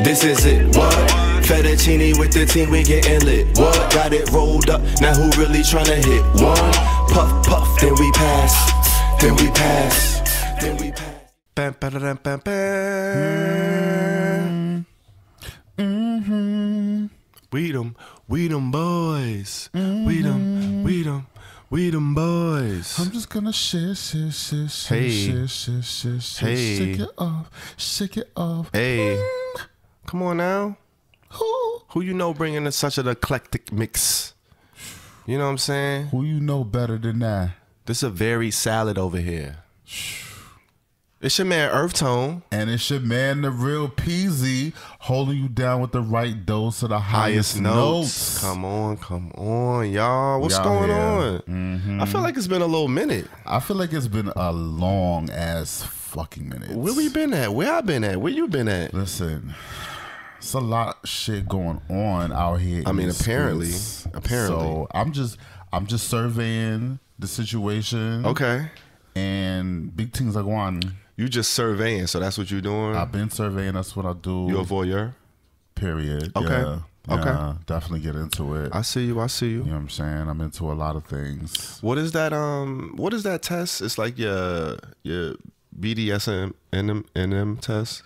This is it, what? Fettuccine with the team, we getting lit. What? Got it rolled up, now who really tryna hit one? Puff, puff, then we pass. Then we pass. Then we pass. Bam, bam, bam, bam. We them boys. We them boys. I'm just gonna shake it off. Hey, come on now. Who you know bringing in such an eclectic mix? You know what I'm saying? Who you know better than that? This is a very salad over here. It's your man EarthTone. And it's your man, the real Peasy, holding you down with the right dose of the highest notes. Come on, y'all. What's going on? I feel like it's been a little minute. I feel like it's been a long ass fucking minute. Where we been at? Where I been at? Where you been at? Listen, it's a lot of shit going on out here. I mean, apparently. So I'm just surveying the situation. Okay. And big things are going on. You just surveying, so that's what you're doing? I've been surveying, that's what I do. You a voyeur? Period. Okay. Yeah. Okay. Yeah, definitely get into it. I see you. You know what I'm saying? I'm into a lot of things. What is that test? It's like your BDSM NM test.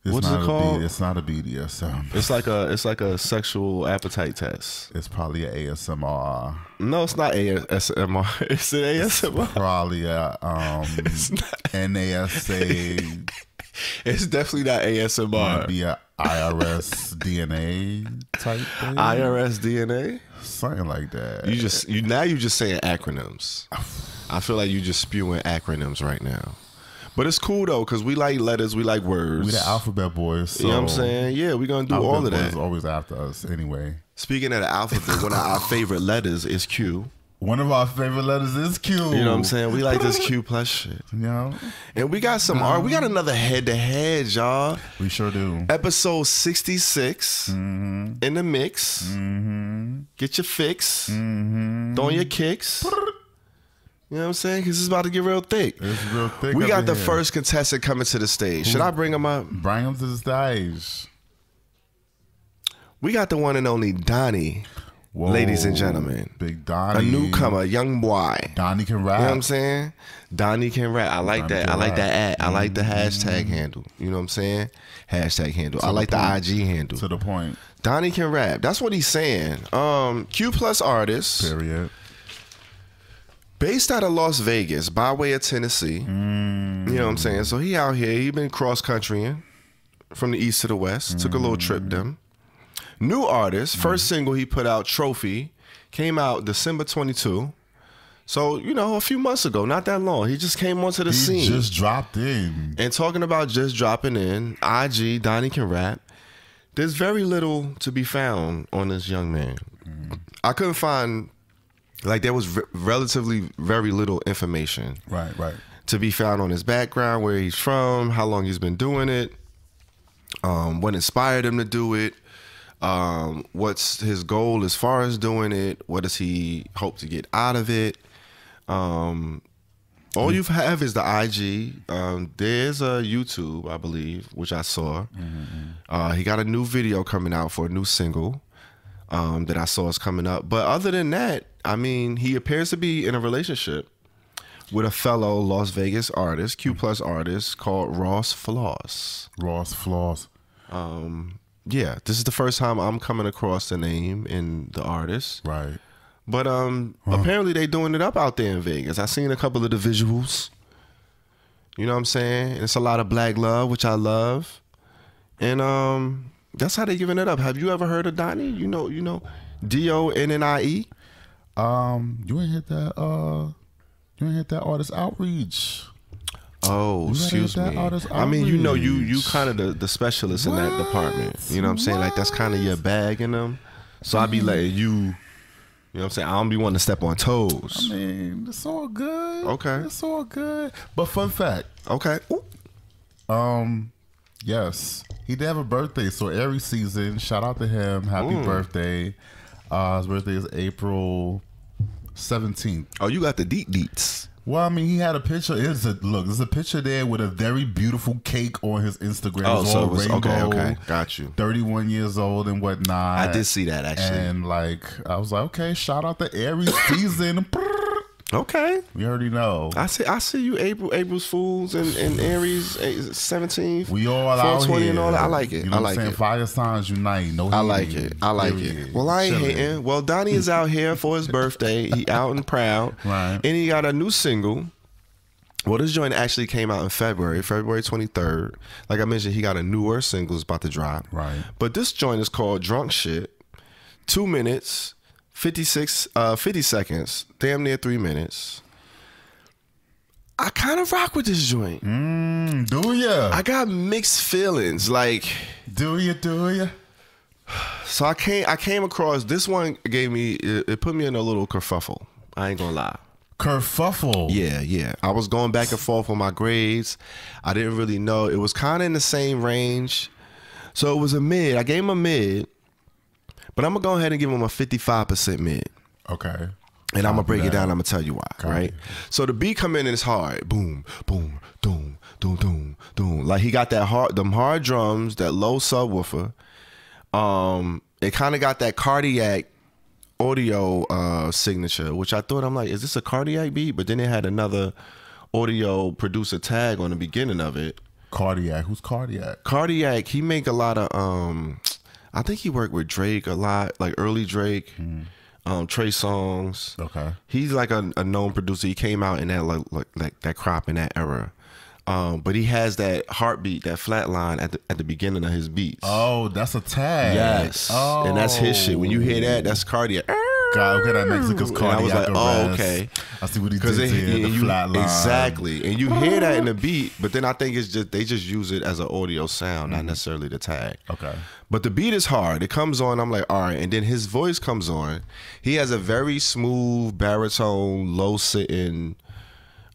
What's it called? It's not a BDSM. It's like a sexual appetite test. It's probably an ASMR. No, it's not ASMR. It's an ASMR. It's probably a NASA. It's definitely not ASMR. Might be a IRS DNA type thing. IRS DNA? Something like that. You just saying acronyms. I feel like you just spewing acronyms right now. But it's cool though, because we like letters, we like words. We the alphabet boys. So you know what I'm saying? Yeah, we're gonna do all of that. Boys always after us anyway. Speaking of the alphabet, one of our favorite letters is Q. One of our favorite letters is Q. You know what I'm saying? We like this Q plus shit. You know? And we got some art. We got another head-to-head, y'all. We sure do. Episode 66 in the mix. Get your fix. Throwing your kicks. You know what I'm saying? Because it's about to get real thick. It's real thick. We got the first contestant coming to the stage. Should I bring him up? Bring him to the stage. We got the one and only Donnie. Whoa, ladies and gentlemen. Big Donnie. A newcomer, young boy. Donnie can rap. You know what I'm saying? Donnie can rap. I like that. I like that ad. I like the hashtag handle. You know what I'm saying? Hashtag handle. I like the IG handle. To the point. Donnie can rap. That's what he's saying. Q plus artist. Period. Based out of Las Vegas, by way of Tennessee. You know what I'm saying? So he out here. He been cross-countrying from the east to the west. Took a little trip them. New artist. First single he put out, Trophy, came out December 22. So, you know, a few months ago. Not that long. He just came onto the scene. He just dropped in. And talking about just dropping in, IG, Donnie can rap. There's very little to be found on this young man. I couldn't find... Like, there was relatively very little information to be found on his background, where he's from, how long he's been doing it, what inspired him to do it, what's his goal as far as doing it, what does he hope to get out of it. All you have is the IG. There's a YouTube, I believe, which I saw. He got a new video coming out for a new single that I saw is coming up. But other than that, I mean, he appears to be in a relationship with a fellow Las Vegas artist, Q plus artist, called Ross Floss. Ross Floss. Yeah, this is the first time I'm coming across the name in the artist. Right. But apparently they doing it up out there in Vegas. I seen a couple of the visuals. You know what I'm saying? It's a lot of black love, which I love. And that's how they giving it up. Have you ever heard of Donnie? You know DONNIE? You ain't hit that artist outreach. Oh, excuse me. I mean, you know, you kind of the specialist in that department. You know what I'm saying? Like, that's kind of your bag in them. So I be letting you, you know what I'm saying? I don't be wanting to step on toes. I mean, it's all good. Okay. It's all good. But fun fact. Okay. Yes. He did have a birthday. So every season, shout out to him. Happy birthday. His birthday is April 17th. Oh, you got the deets. Well, I mean, he had a picture. There's a picture there with a very beautiful cake on his Instagram. Oh, so it was rainbow, okay. Got you. 31 years old and whatnot. I did see that actually. And like, I was like, okay, shout out to Aries season. Okay, we already know. I see you, April's Fools and Aries 17th. We all out here and all that. I like it. You know I like what I'm saying? it. Fire signs unite. No, I like it. I like it. Well, I ain't hating. Well, Donnie is out here for his birthday. He out and proud. Right. And he got a new single. Well, this joint actually came out in February 23rd. Like I mentioned, he got a newer single that's about to drop. Right. But this joint is called Drunk Shit. 2 minutes. 50 seconds, damn near 3 minutes. I kind of rock with this joint. Do ya? I got mixed feelings. Like, do ya? So I came across this one. Gave me it put me in a little kerfuffle. I ain't gonna lie. Kerfuffle. Yeah. I was going back and forth on my grades. I didn't really know. It was kind of in the same range. So it was a mid. I gave him a mid. But I'm going to go ahead and give him a 55% mid. Okay. And I'm going to break it down. I'm going to tell you why, right? So the beat come in and it's hard. Boom, boom, doom, doom, doom, doom. Like he got that hard drums, that low subwoofer. It kind of got that cardiac audio signature, which I thought, I'm like, is this a cardiac beat? But then it had another audio producer tag on the beginning of it. Cardiac. Who's Cardiac? Cardiac, he make a lot of... I think he worked with Drake a lot, like early Drake, Trey Songz. Okay. He's like a known producer. He came out in that like that crop in that era. But he has that heartbeat, that flat line at the beginning of his beats. Oh, that's a tag. Yes. Oh. And that's his shit. When you hear that, that's Cardiac. God, okay, that makes it because Cardiac. I was like, oh, okay. I see what he did here, the flat line. Exactly. And you hear that in the beat, but then I think it's just, they just use it as an audio sound, not necessarily the tag. Okay. But the beat is hard. It comes on, I'm like, all right. And then his voice comes on. He has a very smooth baritone, low sitting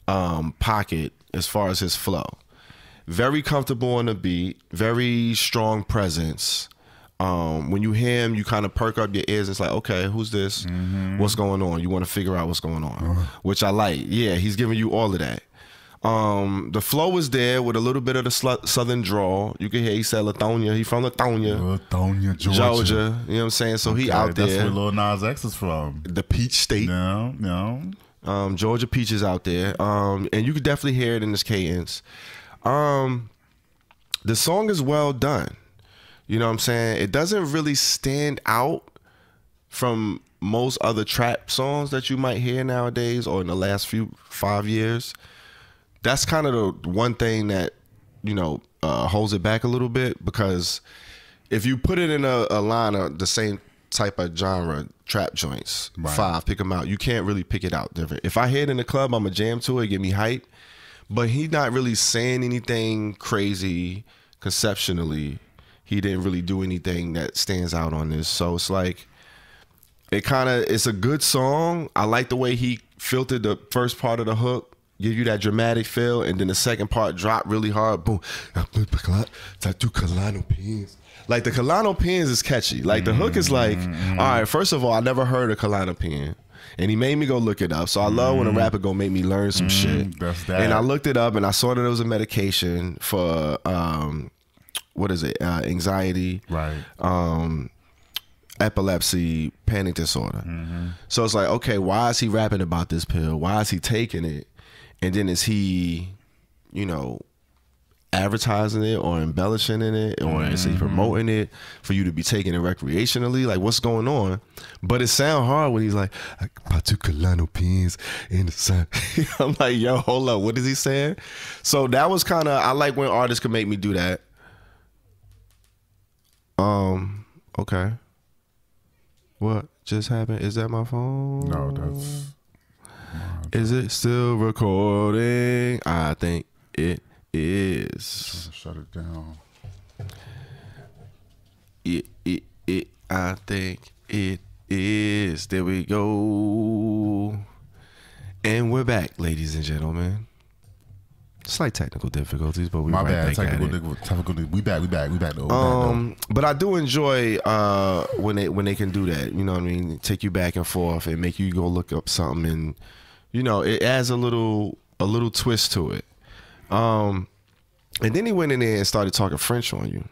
pocket as far as his flow. Very comfortable on the beat, very strong presence. When you hear him, you kind of perk up your ears. It's like, okay, who's this? What's going on? You want to figure out what's going on, which I like. Yeah, he's giving you all of that. The flow is there with a little bit of the southern drawl. You can hear he said Lithonia. He from Lithonia, Georgia. You know what I'm saying? So okay, he out there. That's where Lil Nas X is from. The Peach State. No. Georgia Peach is out there. And you could definitely hear it in this cadence. The song is well done. You know what I'm saying? It doesn't really stand out from most other trap songs that you might hear nowadays or in the last 5 years. That's kind of the one thing that, you know, holds it back a little bit, because if you put it in a line of the same type of genre, trap joints, right. Pick them out. You can't really pick it out different. If I hear it in the club, I'm a jam to it, get me hype. But he's not really saying anything crazy conceptually. He didn't really do anything that stands out on this. So it's like, it's a good song. I like the way he filtered the first part of the hook, give you that dramatic feel, and then the second part drop really hard. Boom. Like the Kalano Pins is catchy. Like the hook is like, all right, first of all, I never heard of Kalano Pin. And he made me go look it up. So I love when a rapper go make me learn some shit. That's that. And I looked it up and I saw that it was a medication for what is it? Anxiety, right? Epilepsy, panic disorder. So it's like, okay, why is he rapping about this pill? Why is he taking it? And then is he, you know, advertising it or embellishing in it, or is he promoting it for you to be taking it recreationally? Like, what's going on? But it sound hard when he's like, I got two Kalano pins in the sun. I'm like, yo, hold up, what is he saying? So that was kind of, I like when artists can make me do that. Okay. What just happened? Is that my phone? No, that's... Is it still recording? I think it is. Shut it down. I think it is. There we go. And we're back, ladies and gentlemen. Slight technical difficulties, but we My right bad. back Technical. We back though. But I do enjoy when they can do that. You know what I mean? Take you back and forth and make you go look up something and, you know, it adds a little twist to it. And then he went in there and started talking French on you.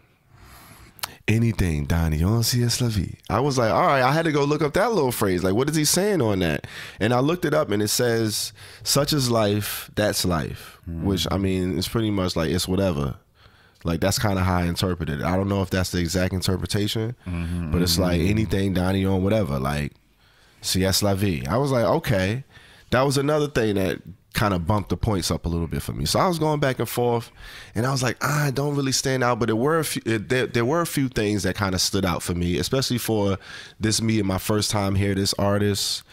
Anything, Donnie, on c'est la vie. I was like, all right, I had to go look up that little phrase. Like, what is he saying on that? And I looked it up, and it says, such is life, that's life. Which, I mean, it's pretty much like, it's whatever. Like, that's kind of how I interpreted it. I don't know if that's the exact interpretation, but it's like, anything, Donnie, on whatever. Like, c'est la vie. I was like, okay. That was another thing that kind of bumped the points up a little bit for me. So I was going back and forth, and I was like, I don't really stand out, but there were a few things that kind of stood out for me, especially for this me and my first time here, this artist,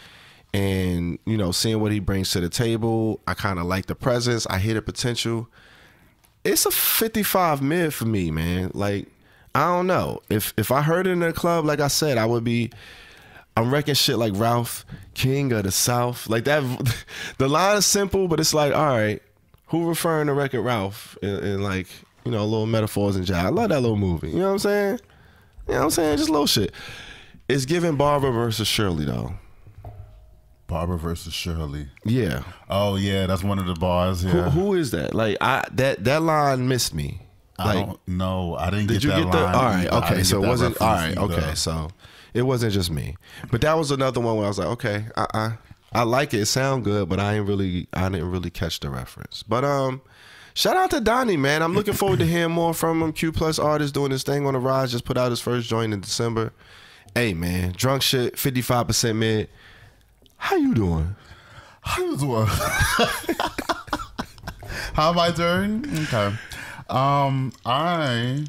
and, you know, seeing what he brings to the table. I kind of like the presence. I hear the potential. It's a 55 mid for me, man. Like, I don't know. If I heard it in the club, like I said, I'm wrecking shit like Ralph, King of the South. Like that, the line is simple, but it's like, all right, who referring to Wreck-It Ralph and like, you know, little metaphors and jazz. I love that little movie. You know what I'm saying? You know what I'm saying? Just little shit. It's giving Barbara versus Shirley though. Barbara versus Shirley. Yeah. Oh yeah, that's one of the bars. Yeah. Who is that? Like that line missed me. Like, I don't know. I didn't did get you that get the? line. All right. Okay. So it wasn't. All right. Either. Okay. So it wasn't just me. But that was another one where I was like, okay, I like it. It sound good, but I didn't really catch the reference. But shout out to Donnie, man. I'm looking forward to hearing more from him. Q Plus artist doing his thing on the rise. Just put out his first joint in December. Hey man, drunk shit, 55% mid. How you doing? How you doing? How am I doing? Okay. I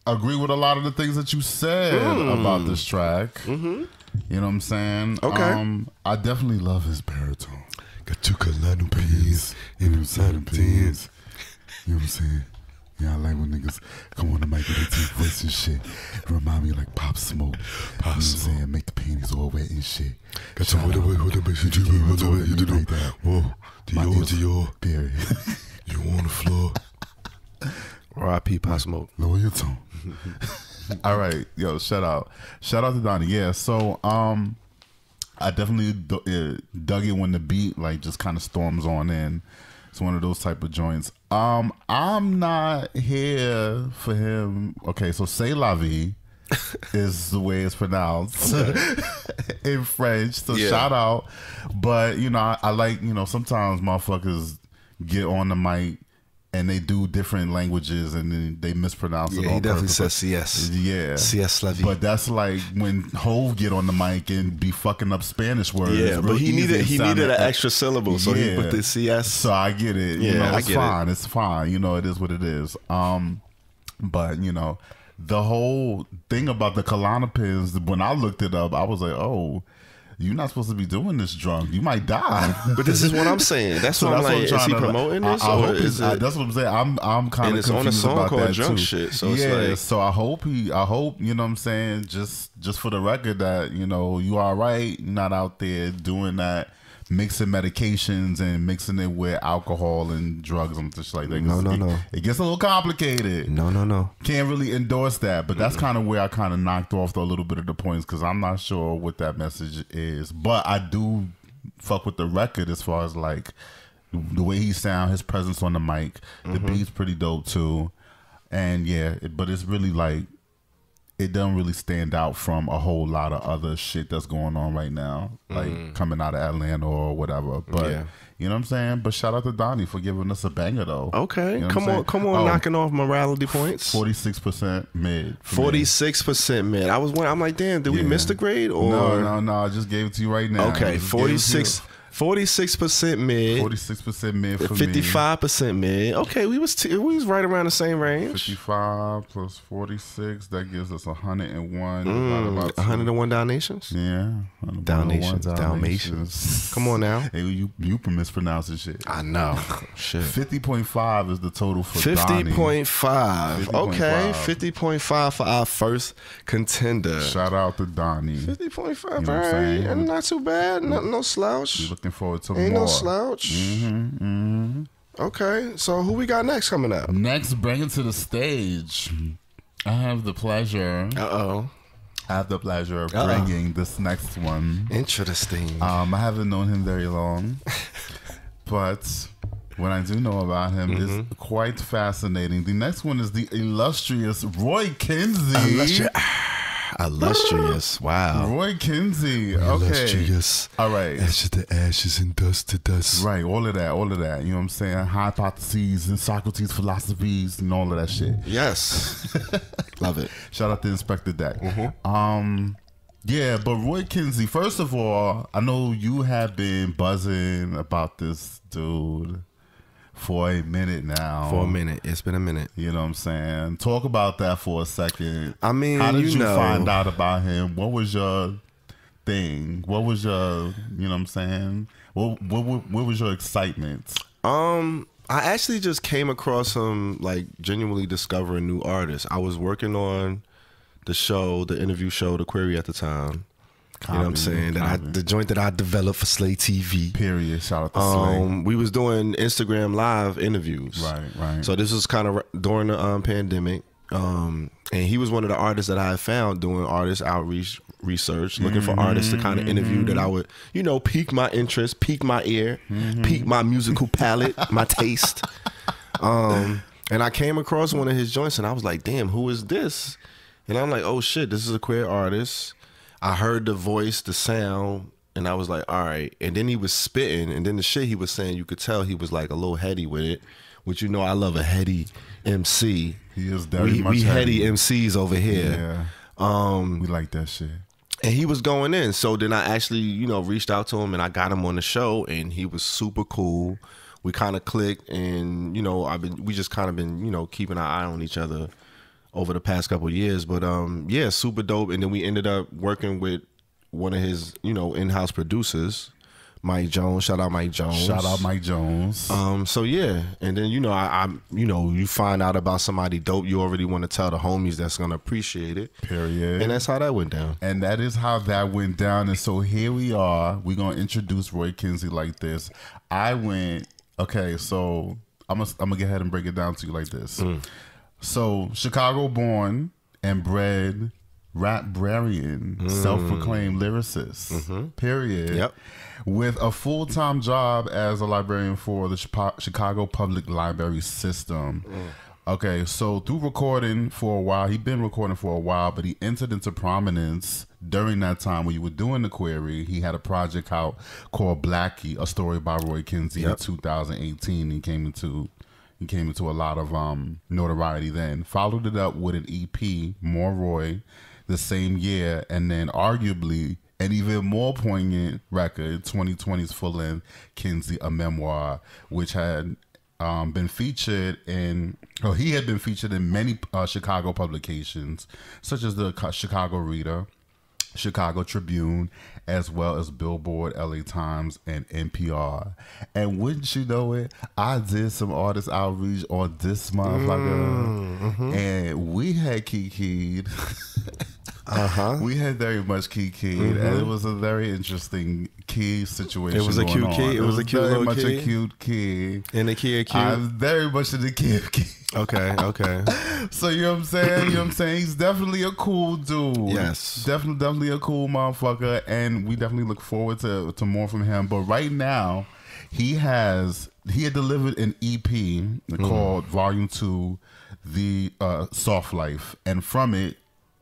agree with a lot of the things that you said about this track. You know what I'm saying? Okay. I definitely love his baritone. Got two colano peas in them side pants. You know what I'm saying? Yeah, I like when niggas come on the mic with their deep voice and shit. It remind me of like Pop Smoke. Pop Smoke. You know what I'm saying? Make the panties all wet and shit. Got some what you do like that. Whoa, Dior. Period. You on the floor. R.I.P. Pop Smoke. Lower your tone. All right, yo, shout out to Donnie. Yeah, so I definitely dug it when the beat like just kind of storms on in. It's one of those type of joints. I'm not here for him. Okay, so "C'est la vie" is the way it's pronounced in French. So shout out. But you know, I like, you know, sometimes motherfuckers get on the mic and they do different languages and then they mispronounce it. Yeah, he definitely says CS. Yeah. CS la vie. But that's like when Hove get on the mic and be fucking up Spanish words. Yeah, but he needed an extra syllable, so he put the CS. So I get it. Yeah, you know, it's fine. It's fine. You know, it is what it is. But you know, the whole thing about the Klonopins, when I looked it up, I was like, oh, you're not supposed to be doing this drunk. You might die. But this is what I'm saying. That's what I'm like. Is he promoting this? That's what I'm saying. I'm kind of confused on a song about called that Drunk too. Shit. So yeah. it's like, so I hope, you know what I'm saying, just for the record that, you know, you all right. You're not out there doing that, mixing medications and mixing it with alcohol and drugs and such like that. No. It gets a little complicated. No. Can't really endorse that, but that's kind of where I kind of knocked off a little bit of the points because I'm not sure what that message is. But I do fuck with the record as far as like the way he sound, his presence on the mic. The beat's pretty dope too, and yeah, but it's really like, it doesn't really stand out from a whole lot of other shit that's going on right now, like coming out of Atlanta or whatever. But you know what I'm saying? But shout out to Donnie for giving us a banger though. Okay, you know come on, knocking off morality points. 46% mid. 46% mid. I'm like, damn, did we miss the grade? Or no, I just gave it to you right now. Okay, 46% mid. 46% mid for 55% mid. Okay, we was right around the same range. 55 plus 46, that gives us 101. 101 Dalmatians? Yeah. Dalmatians. Come on now. Hey, you mispronouncing shit. I know. Shit. 50.5 is the total for 50.5. Okay, 50.5 for our first contender. Shout out to Donnie. 50.5, you know, all right. And not too bad. No slouch. We're looking forward to Ain't more. No slouch. Okay, so who we got next coming up? Next, bringing to the stage, I have the pleasure I have the pleasure of bringing this next one. Interesting. I haven't known him very long, but what I do know about him is quite fascinating. The next one is the illustrious Roy Kinsey. Illustrious. Wow. Roy Kinsey. Okay. Illustrious. All right. Ashes to ashes and dust to dust. Right. All of that. You know what I'm saying? Hypotheses and Socrates philosophies and all of that shit. Yes. Love it. Shout out to Inspector Deck. Yeah, but Roy Kinsey, first of all, I know you have been buzzing about this dude for a minute now. For a minute. It's been a minute. You know what I'm saying? Talk about that for a second. I mean, how did you find out about him? What was your thing? What was your, you know what I'm saying? What was your excitement? I actually just came across him, like, genuinely discovering new artists. I was working on the show, the interview show, The Query at the time. You know what I'm saying? The joint that I developed for Slay TV. Period. Shout out to Slay. We was doing Instagram live interviews. Right. So this was kind of during the pandemic. And he was one of the artists that I had found doing artist outreach research, looking for artists to kind of interview that I would, you know, pique my interest, pique my ear, pique my musical palate, my taste. And I came across one of his joints and I was like, damn, who is this? And I'm like, oh shit, this is a queer artist. I heard the voice, the sound, and I was like, all right. And then he was spitting, and then the shit he was saying, you could tell he was like a little heady with it, which, you know, I love a heady MC. He is very much we heady MCs over here. Yeah. We like that shit. And he was going in. So then I actually, you know, reached out to him and I got him on the show, and he was super cool. We kind of clicked, and, you know, we just kind of been, you know, keeping our eye on each other over the past couple of years. But yeah, super dope. And then we ended up working with one of his, you know, in-house producers, Mike Jones. Shout out Mike Jones. Shout out Mike Jones. So yeah, and then, you know, I you know, you find out about somebody dope, you already want to tell the homies that's gonna appreciate it. Period. And that's how that went down. And that is how that went down. And so here we are. We're gonna introduce Roy Kinsey like this. Okay, so I'm gonna go ahead and break it down to you like this. So, Chicago born and bred rap-brarian, self-proclaimed lyricist, period. Yep. With a full-time job as a librarian for the Chicago Public Library System. Okay, so through recording for a while, he'd been recording for a while, but he entered into prominence during that time when you were doing The Query. He had a project out called Blackie, a story by Roy Kinsey in 2018. He came into a lot of notoriety then. Followed it up with an EP, More Roy, the same year, and then arguably an even more poignant record, 2020's full-length Kinsey, a memoir, which had been featured in, he had been featured in many Chicago publications, such as the Chicago Reader, Chicago Tribune, as well as Billboard, LA Times, and NPR. And wouldn't you know it, I did some artist outreach on this motherfucker, and we had kiki'd. We had very much kiki'd, and it was a very interesting key situation. It was a cute key. It was a cute little key. Very much a cute key. And the key cute. I'm very much in the key. Okay. So you know what I'm saying? You know what I'm saying? He's definitely a cool dude. Yes. Definitely a cool motherfucker, and we definitely look forward to more from him. But right now, he had delivered an EP called Volume 2, The Soft Life, and from it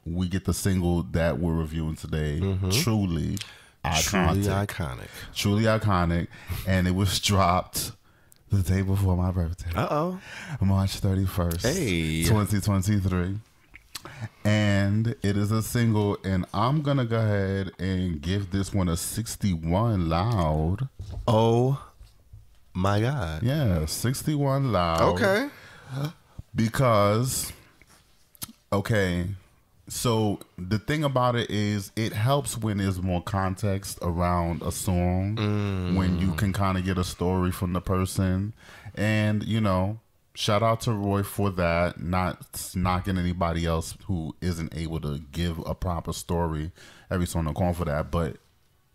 we get the single that we're reviewing today, Truly Iconic. Truly iconic. And it was dropped the day before my birthday. March 31st, 2023. And it is a single, and I'm gonna go ahead and give this one a 61 loud. Oh my God. Yeah, 61 loud. Okay. Because, so the thing about it is it helps when there's more context around a song, when you can kind of get a story from the person. And, you know, shout out to Roy for that, not knocking anybody else who isn't able to give a proper story. Every song I'm for that, but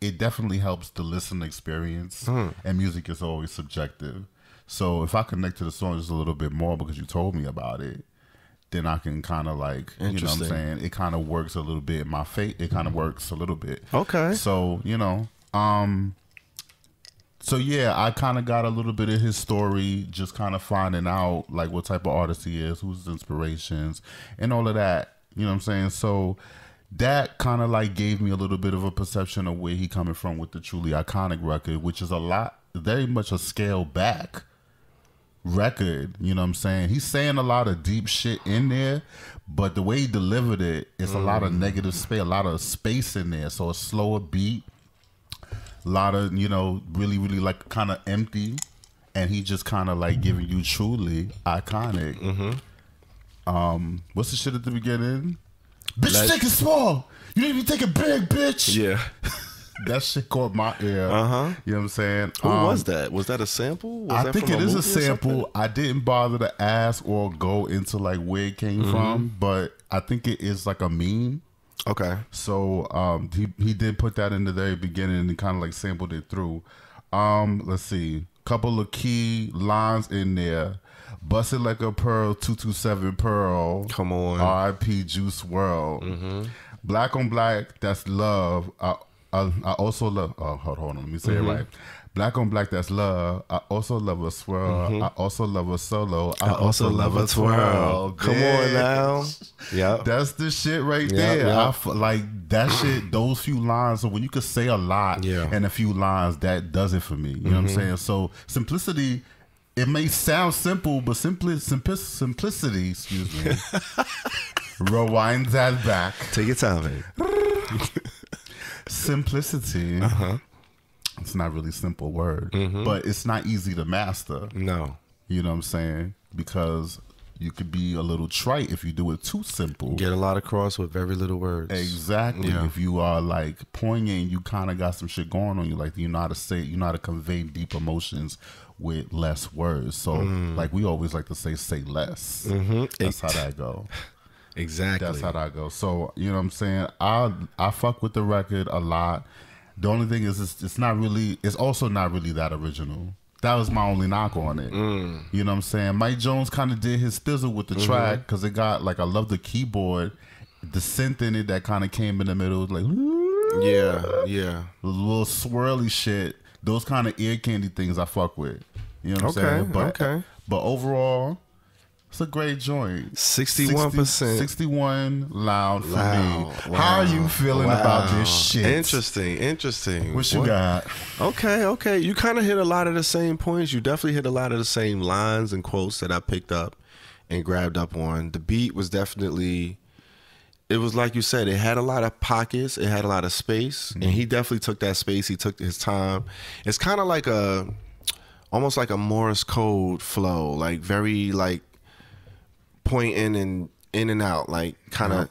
it definitely helps the listening experience, and music is always subjective. So if I connect to the song just a little bit more because you told me about it, then I can kind of like, you know what I'm saying? It kind of works a little bit in my fate. It kind of works a little bit. Okay. So, you know, so yeah, I kind of got a little bit of his story, just kind of finding out like what type of artist he is, who's his inspirations, and all of that. You know what I'm saying? So that kind of like gave me a little bit of a perception of where he coming from with the Truly Iconic record, which is very much a scale back record. You know what I'm saying? He's saying a lot of deep shit in there, but the way he delivered it, it's a lot of negative space, a lot of space in there. So a slower beat, a lot of, you know, really, really like kind of empty, and he just kind of like giving you Truly Iconic. What's the shit at the beginning? Bitch, take it small. You need to take it big, bitch. Yeah. That shit caught my ear. You know what I'm saying? Who was that? Was that a sample? Was I think it is a sample. I didn't bother to ask or go into like where it came from, but I think it is like a meme. Okay. So he did put that in the very beginning and kind of like sampled it through. Let's see. Couple of key lines in there. Bust it like a pearl, 227 pearl. Come on. R.I.P. Juice WRLD. Black on black, that's love. I also love. Oh, hold on. Let me say it right. Black on black, that's love. I also love a swirl. I also love a solo. I also love a twirl. Come on now. Yeah. That's the shit right there. Yep. Like that shit, those few lines. So when you could say a lot in a few lines, that does it for me. You know what I'm saying? So simplicity, it may sound simple, but simplicity, excuse me. Rewind that back. Take your time, baby. Simplicity. It's not really a simple word, but it's not easy to master. No. You know what I'm saying? Because you could be a little trite if you do it too simple. Get a lot across with very little words. Exactly. Yeah. If you are like poignant, you kind of got some shit going on you. Like you know how to say, you know how to convey deep emotions with less words. So like we always like to say less. That's how that go. Exactly. That's how that goes. So, you know what I'm saying? I fuck with the record a lot. The only thing is it's also not really that original. That was my only knock on it. You know what I'm saying? Mike Jones kind of did his thizzle with the track because it got like, I love the keyboard, the synth in it that kind of came in the middle, like yeah, the little swirly shit. Those kind of ear candy things I fuck with. You know what I'm saying? But overall, it's a great joint. 61%. 61 loud for me. Wow. How are you feeling about this shit? Interesting. What you got? Okay. You kind of hit a lot of the same points. You definitely hit a lot of the same lines and quotes that I picked up and grabbed up on. The beat was definitely, it was like you said, it had a lot of pockets. It had a lot of space. And he definitely took that space. He took his time. It's kind of like almost like a Morse code flow. Like very like, pointing and in and out, like kind of.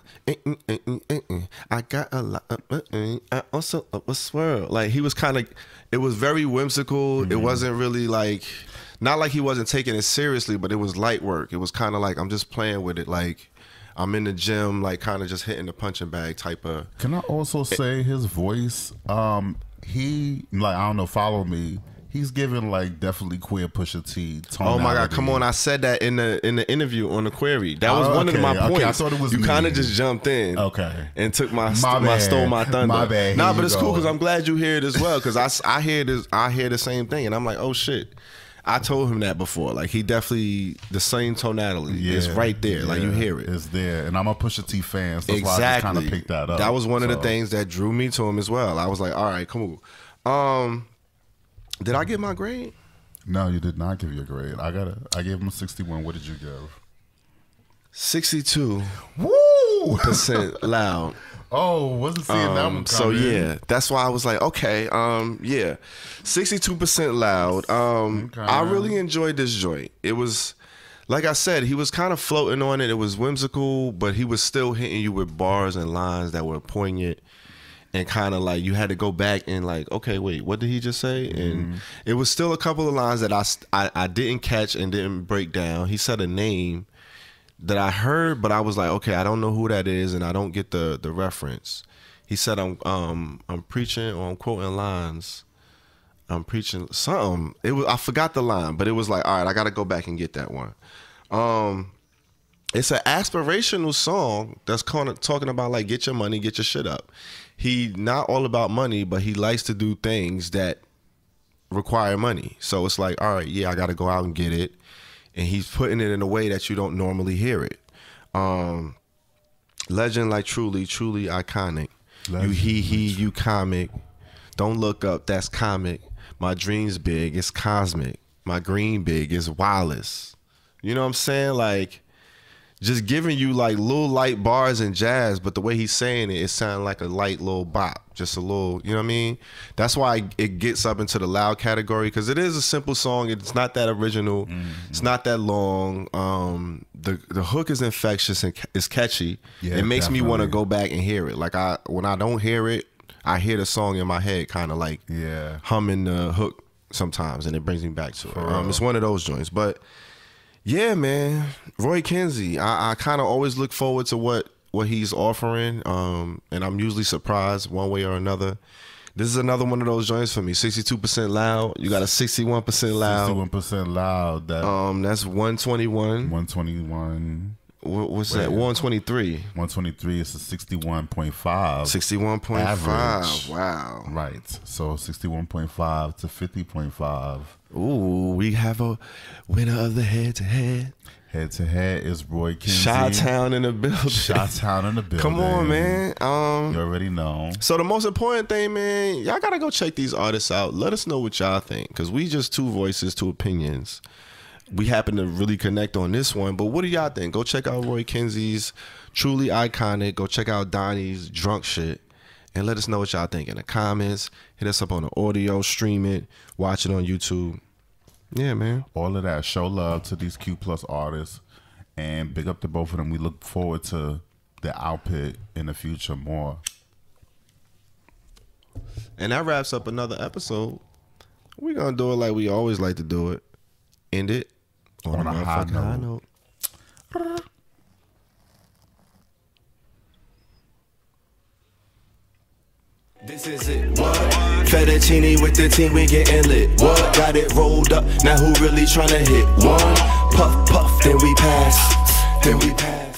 I got a lot. I also a swirl. Like he was kind of. It was very whimsical. It wasn't really like, not like he wasn't taking it seriously, but it was light work. It was kind of like I'm just playing with it. Like I'm in the gym, like kind of just hitting the punching bag type of. Can I also say his voice? He like I don't know. Follow me. He's giving like definitely queer Pusha T tonality. Oh my God, come on. I said that in the interview on the query. That was one of my points. I thought it was you kind of just jumped in and took stole my thunder. My bad. Nah, but it's cool because I'm glad you hear it as well, because I hear the same thing and I'm like, oh shit. I told him that before. Like he definitely, the same tonality is right there. Like you hear it. It's there. And I'm a Pusha T fan, so that's why I just kind of picked that up. That was one of the things that drew me to him as well. I was like, all right, cool. Did I get my grade? No, you did not give your grade. I gave him a 61. What did you give? 62%. Woo! Loud. Oh, wasn't seeing that one coming. So yeah, that's why I was like, okay, 62% loud. I really enjoyed this joint. It was, like I said, he was kind of floating on it. It was whimsical, but he was still hitting you with bars and lines that were poignant. And kind of like you had to go back and like, okay, wait, what did he just say? And it was still a couple of lines that I didn't catch and didn't break down. He said a name that I heard, but I was like, okay, I don't know who that is, and I don't get the reference. He said I'm preaching, or I'm quoting lines. I'm preaching something. I forgot the line, but it was like, all right, I got to go back and get that one. it's an aspirational song that's kind of talking about like get your money, get your shit up. He not all about money, but he likes to do things that require money. So it's like, all right, yeah, I got to go out and get it, and he's putting it in a way that you don't normally hear it. Legend, like truly iconic. Legend. You comic. Don't look up, that's comic. My dreams big, it's cosmic. My green big, it's wireless. You know what I'm saying? Like, just giving you like little light bars and jazz, but the way he's saying it sounds like a light little bop, just a little, you know what I mean? That's why it gets up into the loud category, because it is a simple song. It's not that original. It's not that long. The hook is infectious and it's catchy. Yeah, it makes me want to go back and hear it. Like when I don't hear it, I hear the song in my head, kind of like humming the hook sometimes, and it brings me back to it. It's one of those joints, but. Yeah, man. Roy Kinsey. I kind of always look forward to what he's offering, and I'm usually surprised one way or another. This is another one of those joints for me. 62% loud. You got a 61% loud. 61% loud. That's 121. 121. What's that? 123. 123 is a 61.5. 61.5. Average. Wow. Right. So 61.5 to 50.5. Ooh, we have a winner of the head-to-head. Head-to-head is Roy Kinsey. Chi-Town in the building. Chi-Town in the building. Come on, man. You already know. So the most important thing, man, y'all got to go check these artists out. Let us know what y'all think, because we just two voices, two opinions. We happen to really connect on this one, but what do y'all think? Go check out Roy Kinsey's Truly Iconic. Go check out Donnie's Drunk Shit, and let us know what y'all think in the comments. Hit us up on the audio, stream it, watch it on YouTube. Yeah, man. All of that. Show love to these Q+ artists, and big up to both of them. We look forward to the output in the future more. And that wraps up another episode. We're going to do it like we always like to do it. End it on a high note. This is it. What? Fettuccine with the team, we getting lit. What? Got it rolled up. Now who really tryna hit? One puff, puff, then we pass.